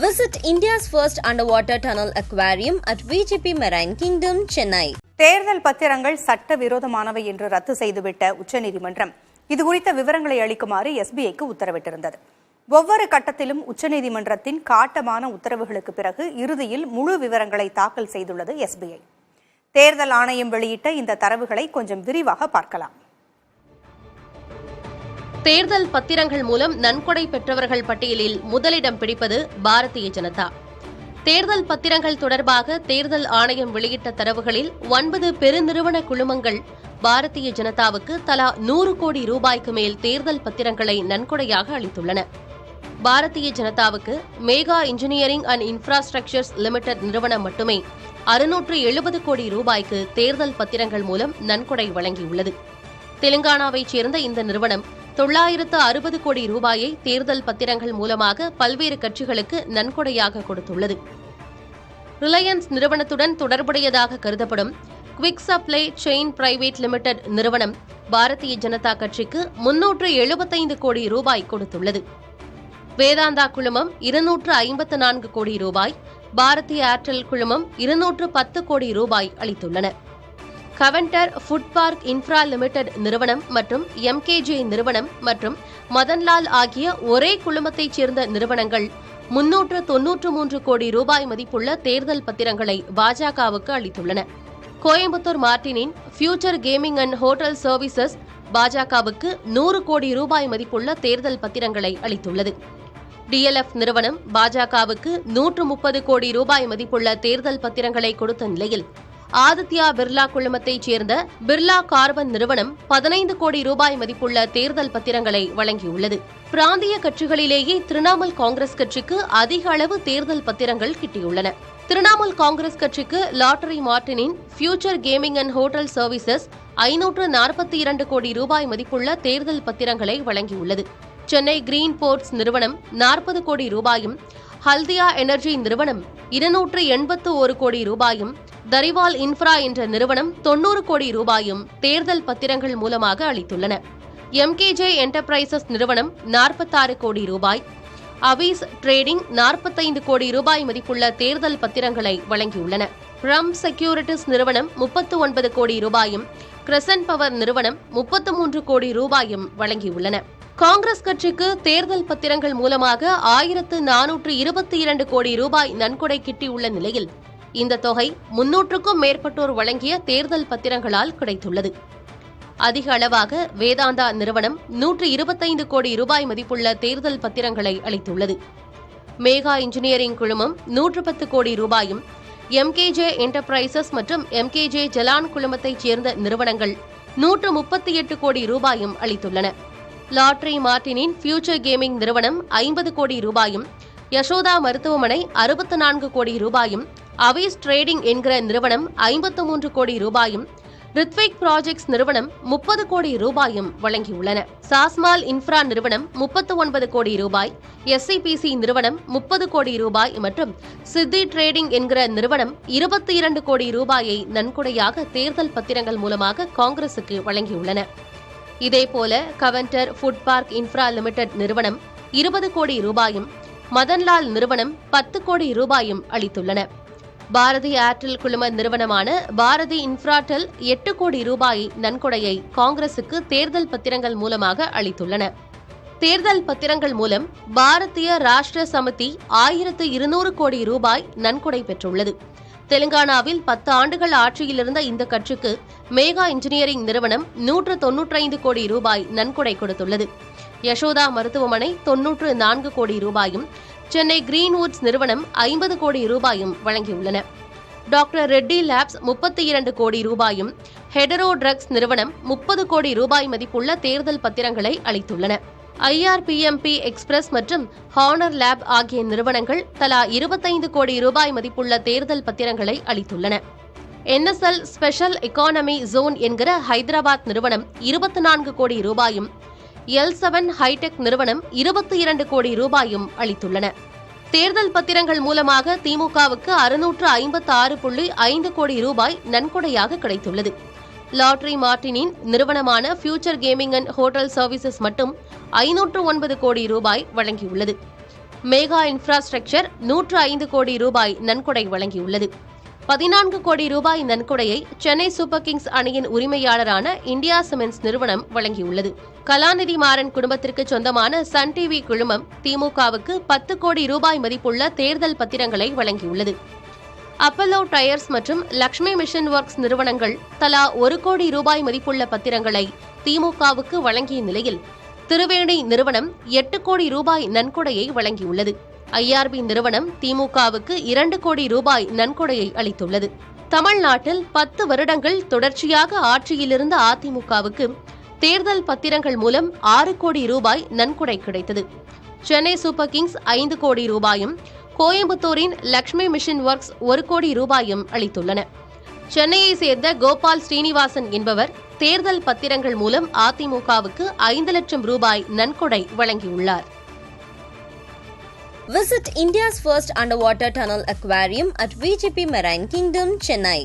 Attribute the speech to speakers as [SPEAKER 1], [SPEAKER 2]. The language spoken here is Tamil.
[SPEAKER 1] Visit India's first underwater tunnel aquarium at VGP Marine Kingdom, Chennai.
[SPEAKER 2] தேர்தல் பத்திரங்கள் சட்டவிரோதமானவை என்று ரத்து செய்துவிட்ட உச்சநீதிமன்றம் இதுகுறித்த விவரங்களை அளிக்குமாறு SBIக்கு உத்தரவிட்டிருந்தது. ஒவ்வொரு கட்டத்திலும் உச்சநீதிமன்றத்தின் காட்டமான உத்தரவுகளுக்கு பிறகு இறுதியில் முழு விவரங்களை தாக்கல் செய்துள்ளது SBI. தேர்தல் ஆணையம் வெளியிட்ட இந்த தரவுகளை கொஞ்சம் விரிவாக பார்க்கலாம்.
[SPEAKER 3] தேர்தல் பத்திரங்கள் மூலம் நன்கொடை பெற்றவர்கள் பட்டியலில் முதலிடம் பிடிப்பது பாரதிய ஜனதா. தேர்தல் பத்திரங்கள் தொடர்பாக தேர்தல் ஆணையம் வெளியிட்ட தரவுகளில் 9 பெருநிறுவன குழுமங்கள் பாரதிய ஜனதாவுக்கு தலா 100 கோடி ரூபாய்க்கு மேல் தேர்தல் பத்திரங்களை நன்கொடையாக அளித்துள்ளன. பாரதிய ஜனதாவுக்கு Megha engineering and infrastructures limited நிறுவனம் மட்டுமே 670 கோடி ரூபாய்க்கு தேர்தல் பத்திரங்கள் மூலம் நன்கொடை வழங்கியுள்ளது. தெலுங்கானாவைச் சேர்ந்த இந்த நிறுவனம் 960 கோடி ரூபாயை தேர்தல் பத்திரங்கள் மூலமாக பல்வேறு கட்சிகளுக்கு நன்கொடையாக கொடுத்துள்ளது. ரிலையன்ஸ் நிறுவனத்துடன் தொடர்புடையதாக கருதப்படும் quick supply chain private limited நிறுவனம் பாரதிய ஜனதா கட்சிக்கு 375 கோடி ரூபாய் கொடுத்துள்ளது. வேதாந்தா குழுமம் 254 கோடி ரூபாய், பாரதி ஏர்டெல் குழுமம் 210 கோடி ரூபாய் அளித்துள்ளன. கவென்டர் ஃபுட் பார்க் இன்ஃப்ரா லிமிடெட் நிறுவனம் மற்றும் MKJ நிறுவனம் மற்றும் மதன்லால் ஆகிய ஒரே குழுமத்தைச் சேர்ந்த நிறுவனங்கள் 393 கோடி ரூபாய் மதிப்புள்ள தேர்தல் பத்திரங்களை பாஜகவுக்கு அளித்துள்ளன. கோயம்புத்தூர் மார்டினின் future gaming and hotel services பாஜகவுக்கு 100 கோடி ரூபாய் மதிப்புள்ள தேர்தல் பத்திரங்களை அளித்துள்ளது. DLF நிறுவனம் பாஜகவுக்கு 130 கோடி ரூபாய் மதிப்புள்ள தேர்தல் பத்திரங்களை கொடுத்த நிலையில் ஆதித்யா பிர்லா குழுமத்தைச் சேர்ந்த பிர்லா கார்பன் நிறுவனம் 15 கோடி ரூபாய் மதிப்புள்ள தேர்தல் பத்திரங்களை வழங்கியுள்ளது. பிராந்திய கட்சிகளிலேயே திரிணாமுல் காங்கிரஸ் கட்சிக்கு அதிக அளவு தேர்தல் பத்திரங்கள் கிட்டியுள்ளன. திரிணாமுல் காங்கிரஸ் கட்சிக்கு லாட்டரி மார்டினின் future gaming and hotel services 542 கோடி ரூபாய் மதிப்புள்ள தேர்தல் பத்திரங்களை வழங்கியுள்ளது. சென்னை கிரீன் போர்ட்ஸ் நிறுவனம் 40 கோடி ரூபாயும், ஹல்தியா எனர்ஜி நிறுவனம் 281 கோடி ரூபாயும், தரிவால் இன்ஃப்ரா என்ற நிறுவனம் 90 கோடி ரூபாயும் தேர்தல் பத்திரங்கள் மூலமாக அளித்துள்ளன. MKJ என்டர்பிரைசஸ் நிறுவனம் 46 கோடி ரூபாய், அவீஸ் ட்ரேடிங் 45 கோடி ரூபாய் மதிப்புள்ள தேர்தல் பத்திரங்களை வழங்கியுள்ளன. ரம் செக்யூரிட்டிஸ் நிறுவனம் 39 கோடி ரூபாயும், கிரசன்ட் பவர் நிறுவனம் 33 கோடி ரூபாயும் வழங்கியுள்ளன. காங்கிரஸ் கட்சிக்கு தேர்தல் பத்திரங்கள் மூலமாக 1422 கோடி ரூபாய் நன்கொடை கிட்டியுள்ள நிலையில் இந்த தொகை 300க்கும் மேற்பட்டோர் வழங்கிய தேர்தல் பத்திரங்களால் கிடைத்துள்ளது. அதிக அளவாக வேதாந்தா நிறுவனம் 125 கோடி ரூபாய் மதிப்புள்ள தேர்தல் பத்திரங்களை அளித்துள்ளது. மேகா இன்ஜினியரிங் குழுமம் 110 கோடி ரூபாயும், MKJ என்டர்பிரைசஸ் மற்றும் MKJ ஜலான் குழுமத்தைச் சேர்ந்த நிறுவனங்கள் 138 கோடி ரூபாயும் அளித்துள்ளன. லாட்டரி மார்டினின் ஃபியூச்சர் கேமிங் நிறுவனம் 50 கோடி ரூபாயும், யசோதா மருத்துவமனை 64 கோடி ரூபாயும், அவீஸ் ட்ரேடிங் என்கிற நிறுவனம் 53 கோடி ரூபாயும், ரித்விக் ப்ராஜெக்ட்ஸ் நிறுவனம் 30 கோடி ரூபாயும் வழங்கியுள்ளன. சாஸ்மால் இன்ஃப்ரா நிறுவனம் 39 கோடி ரூபாய், SCPC நிறுவனம் 30 கோடி ரூபாய் மற்றும் சித்தி ட்ரேடிங் என்கிற நிறுவனம் 22 கோடி ரூபாயை நன்கொடையாக தேர்தல் பத்திரங்கள் மூலமாக காங்கிரசுக்கு வழங்கியுள்ளன. இதேபோல கவென்டர் ஃபுட் பார்க் இன்ஃப்ரா லிமிடெட் நிறுவனம் 20 கோடி ரூபாயும், மதன்லால் நிறுவனம் 10 கோடி ரூபாயும் அளித்துள்ளன. பாரதி ஏர்டெல் குழும நிறுவனமான பாரதி இன்ஃப்ராடெல் 8 கோடி ரூபாய் நன்கொடையை காங்கிரசுக்கு தேர்தல் பத்திரங்கள் மூலமாக அளித்துள்ளன. தேர்தல் பத்திரங்கள் மூலம் பாரதிய ராஷ்டிர சமிதி 1200 கோடி ரூபாய் நன்கொடை பெற்றுள்ளது. தெலுங்கானாவில் 10 ஆண்டுகள் ஆட்சியிலிருந்த இந்த கட்சிக்கு மேகா இன்ஜினியரிங் நிறுவனம் 195 கோடி ரூபாய் நன்கொடை கொடுத்துள்ளது. யசோதா மருத்துவமனை 94 கோடி ரூபாயும், சென்னை கிரீன்வுட்ஸ் நிறுவனம் 50 கோடி ரூபாயும் வழங்கியுள்ளன. டாக்டர் ரெட்டி லேப்ஸ் 32 கோடி ரூபாயும், ஹெடரோ ட்ரக்ஸ் நிறுவனம் 30 கோடி ரூபாய் மதிப்புள்ள தேர்தல் பத்திரங்களை அளித்துள்ளன. IRPMP எக்ஸ்பிரஸ் மற்றும் ஹானர் லேப் ஆகிய நிறுவனங்கள் தலா 25 கோடி ரூபாய் மதிப்புள்ள தேர்தல் பத்திரங்களை அளித்துள்ளன. NSL ஸ்பெஷல் எக்கானமி ஜோன் என்கிற ஹைதராபாத் நிறுவனம் 24 கோடி ரூபாயும், L7 ஹைடெக் நிறுவனம் 22 கோடி ரூபாயும் அளித்துள்ளன. தேர்தல் பத்திரங்கள் மூலமாக திமுகவுக்கு 656.5 கோடி ரூபாய் நன்கொடையாக கிடைத்துள்ளது. லாட்டரி மார்டினின் நிறுவனமான future gaming and hotel services மட்டும் 509 கோடி ரூபாய் வழங்கியுள்ளது. மேகா இன்ஃப்ராஸ்ட்ரக்சர் 105 கோடி ரூபாய் நன்கொடை வழங்கியுள்ளது. 14 கோடி ரூபாய் நன்கொடையை சென்னை சூப்பர் கிங்ஸ் அணியின் உரிமையாளரான இந்தியா சிமெண்ட்ஸ் நிறுவனம் வழங்கியுள்ளது. கலாநிதி மாறன் குடும்பத்திற்கு சொந்தமான சன் டிவி குழுமம் திமுகவுக்கு 10 கோடி ரூபாய் மதிப்புள்ள தேர்தல் பத்திரங்களை வழங்கியுள்ளது. அப்பல்லோ டயர்ஸ் மற்றும் லக்ஷ்மி மிஷன் ஒர்க்ஸ் நிறுவனங்கள் தலா 1 கோடி ரூபாய் மதிப்புள்ள பத்திரங்களை திமுகவுக்கு வழங்கிய நிலையில் திருவேணி நிறுவனம் 8 கோடி ரூபாய் நன்கொடையை வழங்கியுள்ளது. ஐஆர்பி நிறுவனம் திமுகவுக்கு 2 கோடி ரூபாய் நன்கொடையை அளித்துள்ளது. தமிழ்நாட்டில் 10 வருடங்கள் தொடர்ச்சியாக ஆட்சியிலிருந்த அதிமுகவுக்கு தேர்தல் பத்திரங்கள் மூலம் 6 கோடி ரூபாய் நன்கொடை கிடைத்தது. சென்னை சூப்பர் கிங்ஸ் 5 கோடி ரூபாயும், கோயம்புத்தூரின் லக்ஷ்மி மிஷன் ஒர்க்ஸ் 1 கோடி ரூபாயும் அளித்துள்ளன. சென்னையை சேர்ந்த கோபால் ஸ்ரீனிவாசன் என்பவர் தேர்தல் பத்திரங்கள் மூலம் அதிமுகவுக்கு 5 லட்சம் ரூபாய் நன்கொடை வழங்கியுள்ளார்.
[SPEAKER 1] Visit India's first underwater tunnel aquarium at VGP Marine Kingdom, Chennai.